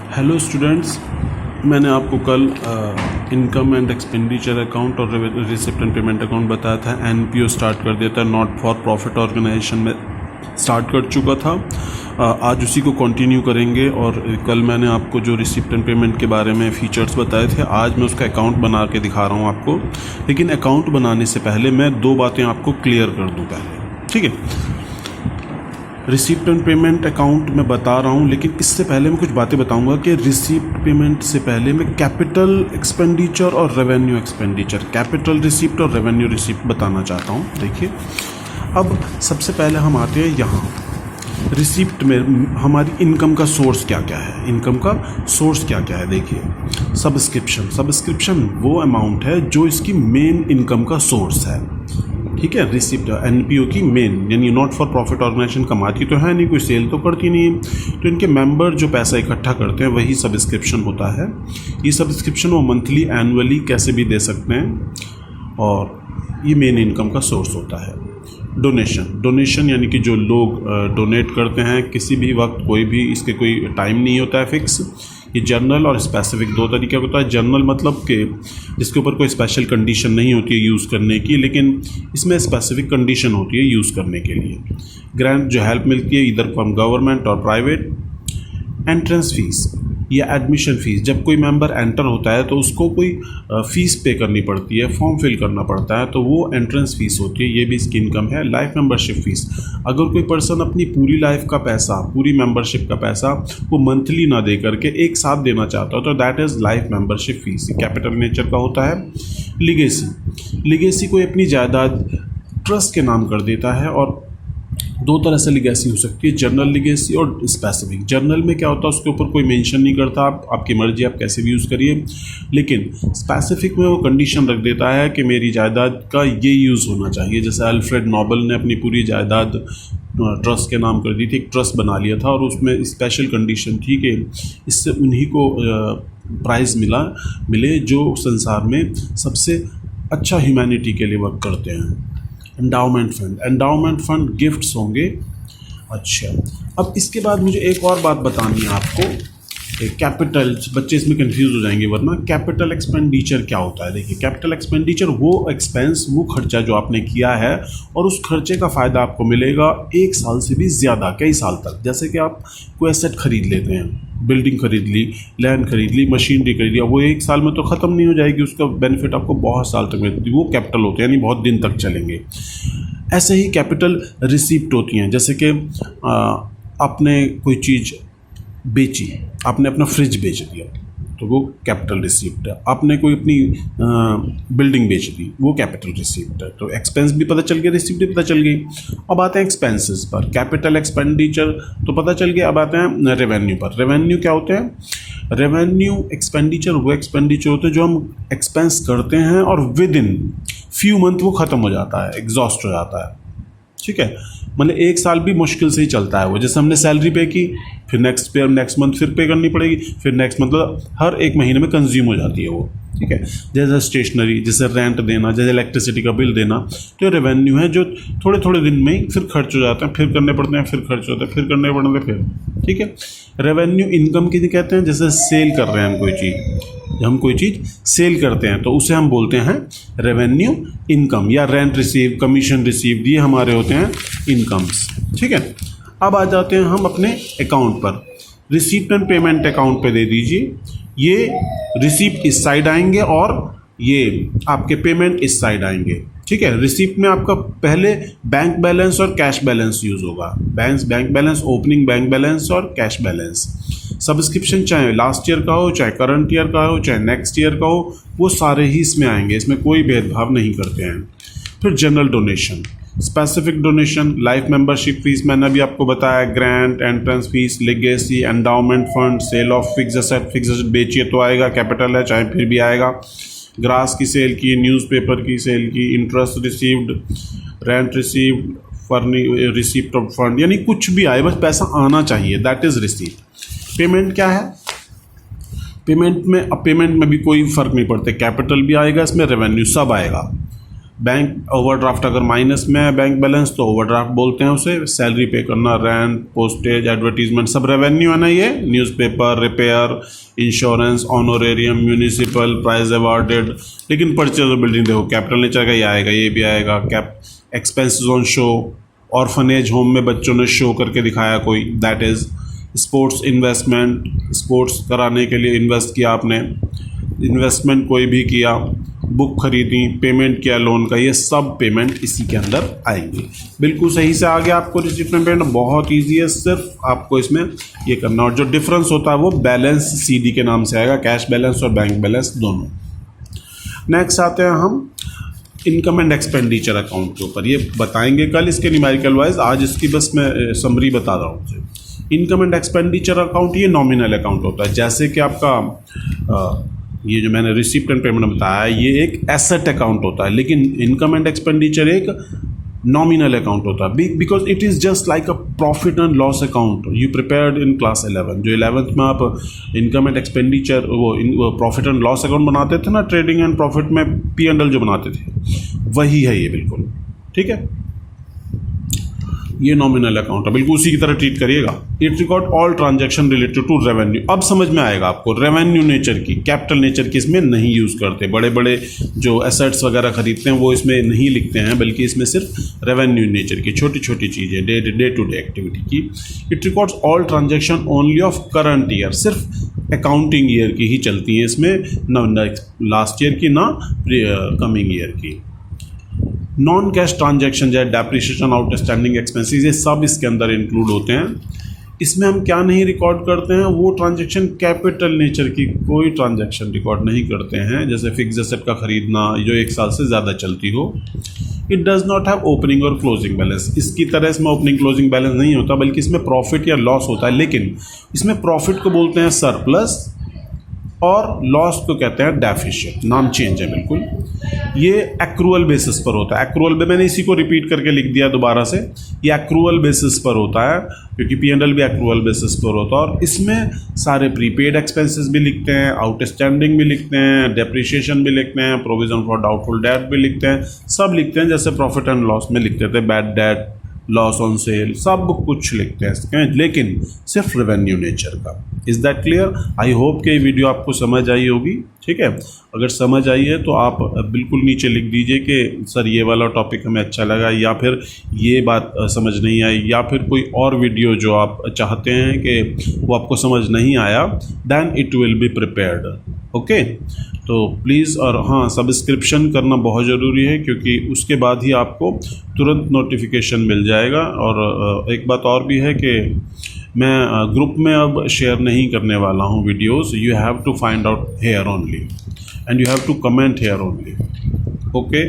Hello students, मैंने आपको कल इनकम एंड एक्सपेंडिचर अकाउंट और रिसिप्ट एंड पेमेंट अकाउंट बताया था। एनपीओ स्टार्ट कर दिया था, नॉट फॉर प्रॉफिट ऑर्गेनाइजेशन में स्टार्ट कर चुका था। आज उसी को कंटिन्यू करेंगे। और कल मैंने आपको जो रिसिप्ट एंड पेमेंट के बारे में फ़ीचर्स बताए थे, आज मैं उसका अकाउंट बना के दिखा रहा हूँ आपको। लेकिन अकाउंट बनाने से पहले मैं दो बातें आपको क्लियर कर दूँ पहले, ठीक है। रिसिप्ट एंड पेमेंट अकाउंट मैं बता रहा हूँ, लेकिन इससे पहले मैं कुछ बातें बताऊंगा कि रिसिप्ट पेमेंट से पहले मैं कैपिटल एक्सपेंडिचर और रेवेन्यू एक्सपेंडिचर, कैपिटल रिसिप्ट और रेवेन्यू रिसिप्ट बताना चाहता हूँ। देखिए, अब सबसे पहले हम आते हैं यहाँ रिसिप्ट में। हमारी इनकम का सोर्स क्या क्या है, इनकम का सोर्स क्या क्या है। देखिए, सब्सक्रिप्शन वो अमाउंट है जो इसकी मेन इनकम का सोर्स है, ठीक है। रिसिप्ट एनपीओ की मेन, यानी नॉट फॉर प्रॉफिट ऑर्गेनाइजेशन कमाती तो है नहीं, कोई सेल तो करती नहीं है, तो इनके मेंबर जो पैसा इकट्ठा करते हैं वही सब्सक्रिप्शन होता है। ये सब्सक्रिप्शन वो मंथली, एनुअली कैसे भी दे सकते हैं, और ये मेन इनकम का सोर्स होता है। डोनेशन यानी कि जो लोग डोनेट करते हैं किसी भी वक्त, कोई भी, इसके कोई टाइम नहीं होता है फिक्स। ये जनरल और स्पेसिफिक दो तरीके का होता है। जनरल मतलब कि जिसके ऊपर कोई स्पेशल कंडीशन नहीं होती है यूज़ करने की, लेकिन इसमें स्पेसिफिक कंडीशन होती है यूज़ करने के लिए। ग्रांट जो हेल्प मिलती है इधर फ्रॉम गवर्नमेंट और प्राइवेट। एंट्रेंस फीस या एडमिशन फ़ीस, जब कोई मेंबर एंटर होता है तो उसको कोई फ़ीस पे करनी पड़ती है, फॉर्म फिल करना पड़ता है, तो वो एंट्रेंस फ़ीस होती है, ये भी इसकी इनकम है। लाइफ मेंबरशिप फ़ीस, अगर कोई पर्सन अपनी पूरी लाइफ का पैसा, पूरी मेंबरशिप का पैसा वो मंथली ना दे करके एक साथ देना चाहता हो तो that is life membership fees, capital nature का होता है। लिगेसी कोई अपनी जायदाद ट्रस्ट के नाम कर देता है, और दो तरह से लिगेसी हो सकती है, जनरल लिगेसी और स्पेसिफिक। जनरल में क्या होता है, उसके ऊपर कोई मेंशन नहीं करता, आपकी मर्जी, आप कैसे भी यूज़ करिए। लेकिन स्पेसिफिक में वो कंडीशन रख देता है कि मेरी जायदाद का ये यूज़ होना चाहिए। जैसे अल्फ्रेड नोबल ने अपनी पूरी जायदाद ट्रस्ट के नाम कर दी थी, एक ट्रस्ट बना लिया था, और उसमें स्पेशल कंडीशन थी कि इससे उन्हीं को प्राइज़ मिले जो संसार में सबसे अच्छा ह्यूमैनिटी के लिए वर्क करते हैं। एंडाउमेंट फंड गिफ्ट्स होंगे। अच्छा, अब इसके बाद मुझे एक और बात बतानी है आपको। कैपिटल, बच्चे इसमें कंफ्यूज हो जाएंगे वरना। कैपिटल एक्सपेंडिचर क्या होता है? देखिए, कैपिटल एक्सपेंडिचर वो एक्सपेंस, वो खर्चा जो आपने किया है, और उस खर्चे का फ़ायदा आपको मिलेगा 1 साल से भी ज़्यादा, कई साल तक। जैसे कि आप कोई एसेट खरीद लेते हैं, बिल्डिंग खरीद ली, लैंड खरीद ली, मशीनरी खरीद लिया, वो 1 साल में तो ख़त्म नहीं हो जाएगी, उसका बेनिफिट आपको बहुत साल तक मिलती है। वो कैपिटल होते हैं, यानी बहुत दिन तक चलेंगे। ऐसे ही कैपिटल रिसिप्ट होती हैं, जैसे कि आपने कोई चीज़ बेची, आपने अपना फ्रिज बेच दिया तो वो कैपिटल रिसिप्ट है। आपने कोई अपनी बिल्डिंग बेच दी, वो कैपिटल रिसिप्ट है। तो एक्सपेंस भी पता चल गया, रिसिप्ट भी पता चल गई। अब आते हैं एक्सपेंसेस पर। कैपिटल एक्सपेंडिचर तो पता चल गया, अब आते हैं रेवेन्यू पर। रेवेन्यू क्या होते हैं? रेवेन्यू एक्सपेंडिचर वो एक्सपेंडिचर होते हैं जो हम एक्सपेंस करते हैं और विद इन फ्यू मंथ वो ख़त्म हो जाता है, एग्जॉस्ट हो जाता है, ठीक है। मतलब 1 साल भी मुश्किल से ही चलता है वो। जैसे हमने सैलरी पे की, फिर नेक्स्ट मंथ फिर पे करनी पड़ेगी, फिर नेक्स्ट मतलब हर 1 महीने में कंज्यूम हो जाती है वो, ठीक है। जैसे स्टेशनरी, जैसे रेंट देना, जैसे इलेक्ट्रिसिटी का बिल देना, तो रेवेन्यू है जो थोड़े थोड़े दिन में ही फिर खर्च हो जाते हैं, फिर करने पड़ते हैं, फिर खर्च होते हैं, फिर करने पड़ते हैं, फिर, ठीक है। रेवेन्यू इनकम किसे कहते हैं? जैसे सेल कर रहे हैं हम कोई चीज़, जब हम कोई चीज़ सेल करते हैं तो उसे हम बोलते हैं रेवेन्यू इनकम, या रेंट रिसीव, कमीशन रिसीव, ये हमारे होते हैं इनकम्स, ठीक है। अब आ जाते हैं हम अपने अकाउंट पर। रिसीप्ट एंड पेमेंट अकाउंट पे दे दीजिए। ये रिसीप्ट इस साइड आएंगे और ये आपके पेमेंट इस साइड आएंगे, ठीक है। रिसीप्ट में आपका पहले बैंक बैलेंस और कैश बैलेंस यूज़ होगा। Bank balance, opening bank balance और कैश बैलेंस। सब्सक्रिप्शन चाहे लास्ट ईयर का हो, चाहे करंट ईयर का हो, चाहे नेक्स्ट ईयर का हो, वो सारे ही इसमें आएंगे, इसमें कोई भेदभाव नहीं करते हैं। फिर general donation, specific donation, life membership fees मैंने अभी आपको बताया, grant, entrance fees, legacy, endowment fund, sale of fix asset बेचिए तो आएगा, कैपिटल है चाहे फिर भी आएगा। ग्रास की सेल की, न्यूज़पेपर की सेल की, interest received, rent received, receipt of fund, यानी कुछ भी आए, बस पैसा आना चाहिए, दैट इज़ रिसीप्ट। पेमेंट क्या है? पेमेंट में भी कोई फ़र्क नहीं पड़ता, कैपिटल भी आएगा इसमें, रेवेन्यू सब आएगा। बैंक ओवरड्राफ्ट अगर माइनस में है बैंक बैलेंस तो ओवरड्राफ्ट बोलते हैं उसे। सैलरी पे करना, रेंट, पोस्टेज, एडवर्टीजमेंट सब रेवेन्यू है ना ये। Newspaper, repair, insurance, honorarium, municipal, prize awarded. लेकिन परचेज ऑफ बिल्डिंग देखो कैपिटल नेचर का ये आएगा, ये भी आएगा। Cap expenses on show, orphanage home में बच्चों ने शो करके दिखाया कोई, that is. Sports investment, sports कराने के लिए इन्वेस्ट किया आपने, इन्वेस्टमेंट कोई भी किया, बुक खरीदी, पेमेंट किया लोन का, ये सब पेमेंट इसी के अंदर आएंगे। बिल्कुल सही से आ गया आपको रिसिप्ट पेमेंट, बहुत इजी है, सिर्फ आपको इसमें ये करना। और जो डिफरेंस होता है वो बैलेंस सीडी के नाम से आएगा, कैश बैलेंस और बैंक बैलेंस दोनों। नेक्स्ट आते हैं हम इनकम एंड एक्सपेंडिचर अकाउंट के ऊपर, ये बताएंगे कल इसके न्यूमेरिकल वाइज, आज इसकी बस मैं समरी बता रहा हूँ। इनकम एंड एक्सपेंडिचर अकाउंट ये नॉमिनल अकाउंट होता है। जैसे कि आपका ये जो मैंने रिसिप्ट एंड पेमेंट बताया ये एक एसेट अकाउंट होता है, लेकिन इनकम एंड एक्सपेंडिचर एक नॉमिनल अकाउंट होता है, because it is just like a profit and loss account you prepared in class 11। जो 11th में आप इनकम एंड एक्सपेंडिचर वो प्रॉफिट एंड लॉस अकाउंट बनाते थे ना, ट्रेडिंग एंड प्रॉफिट में P&L जो बनाते थे, वही है ये बिल्कुल, ठीक है। ये नॉमिनल अकाउंट है, बिल्कुल उसी की तरह ट्रीट करिएगा। It record all transaction related to revenue. अब समझ में आएगा आपको, रेवेन्यू नेचर की, कैपिटल नेचर की इसमें नहीं यूज़ करते। बड़े बड़े जो एसेट्स वगैरह खरीदते हैं वो इसमें नहीं लिखते हैं, बल्कि इसमें सिर्फ रेवेन्यू नेचर की छोटी छोटी चीज़ें, डे टू डे एक्टिविटी की। It records all transaction only of current year, सिर्फ अकाउंटिंग ईयर की ही चलती है इसमें, ना लास्ट ईयर की ना कमिंग ईयर की। नॉन कैश ट्रांजैक्शन जैसे डेप्रिसिएशन, आउटस्टैंडिंग एक्सपेंसेस, ये सब इसके अंदर इंक्लूड होते हैं। इसमें हम क्या नहीं रिकॉर्ड करते हैं, वो ट्रांजैक्शन कैपिटल नेचर की कोई ट्रांजैक्शन रिकॉर्ड नहीं करते हैं, जैसे फिक्स एसेट का खरीदना जो 1 साल से ज़्यादा चलती हो। It does not have opening और क्लोजिंग बैलेंस, इसकी तरह इसमें ओपनिंग क्लोजिंग बैलेंस नहीं होता, बल्कि इसमें प्रॉफिट या लॉस होता है। लेकिन इसमें प्रॉफिट को बोलते हैं सरप्लस और लॉस को कहते हैं डेफिशिएंट, नाम चेंज है बिल्कुल। ये एक्रूअल बेसिस पर होता है। एक्रूअल में मैंने इसी को रिपीट करके लिख दिया दोबारा से, ये एक्रूअल बेसिस पर होता है, क्योंकि P&L भी एक्रूअल बेसिस पर होता है। और इसमें सारे प्रीपेड एक्सपेंसेस भी लिखते हैं, आउटस्टैंडिंग भी लिखते हैं, डेप्रिसिएशन भी लिखते हैं, प्रोविजन फॉर डाउटफुल डेट भी लिखते हैं, सब लिखते हैं, जैसे प्रॉफिट एंड लॉस में लिखते थे, bad debt, loss on sale, सब कुछ लिखते हैं, लेकिन सिर्फ रेवेन्यू नेचर का। Is that clear? I hope कि ये वीडियो आपको समझ आई होगी, ठीक है। अगर समझ आई है तो आप बिल्कुल नीचे लिख दीजिए कि सर ये वाला टॉपिक हमें अच्छा लगा, या फिर ये बात समझ नहीं आई, या फिर कोई और वीडियो जो आप चाहते हैं कि वो आपको समझ नहीं आया, then it will be prepared, okay. तो प्लीज़, और हाँ, सब्सक्रिप्शन करना बहुत ज़रूरी है, क्योंकि उसके बाद ही आपको तुरंत नोटिफिकेशन मिल जाएगा। और एक बात और भी है कि मैं ग्रुप में अब शेयर नहीं करने वाला हूँ videos. You have to find out here only and you have to comment here only, okay.